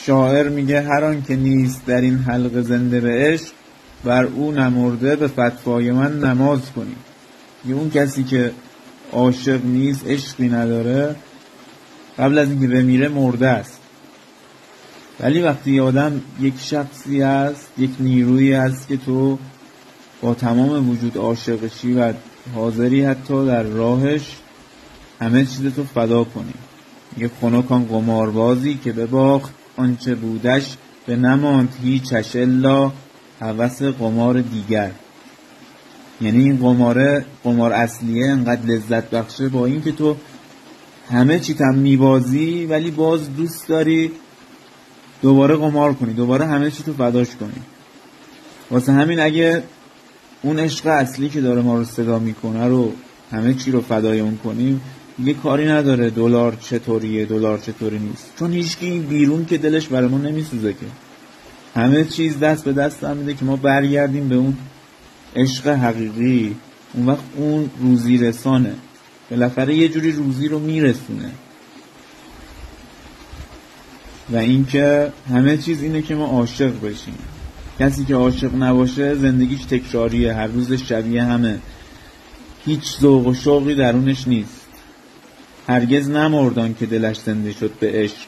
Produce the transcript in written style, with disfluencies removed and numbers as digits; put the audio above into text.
شاعر میگه هر آن که نیست در این حلقه زنده به عشق، بر او نمرده به فتوای من نماز کنی. یه اون کسی که عاشق نیست، عشقی نداره، قبل از اینکه بمیره مرده است. ولی وقتی آدم یک شخصی است، یک نیرویی است که تو با تمام وجود عاشقشی و حاضری حتی در راهش همه چیز تو فدا کنی. یه خنکان قماربازی که بباخت آنچه بودش، به نماند هیچش الا هوس قمار دیگر. یعنی این قمار اصلیه انقدر لذت بخشه با این که تو همه چی تم میبازی، ولی باز دوست داری دوباره قمار کنی، دوباره همه چی تو فداش کنی. واسه همین اگه اون عشق اصلی که داره ما رو صدا میکنه رو همه چی رو فدای اون کنیم، یه کاری نداره دلار چطوریه دلار چطوری نیست، چون هیچکی بیرون که دلش برای ما نمیسوزه که. همه چیز دست به دست هم میده که ما برگردیم به اون عشق حقیقی. اون وقت اون روزی رسانه، بالاخره یه جوری روزی رو میرسونه. و این که همه چیز اینه که ما عاشق بشیم. کسی که عاشق نباشه زندگیش تکراریه، هر روز شبیه همه، هیچ ذوق و شوقی درونش نیست. هرگز نمردان که دلش زنده شد به عشق.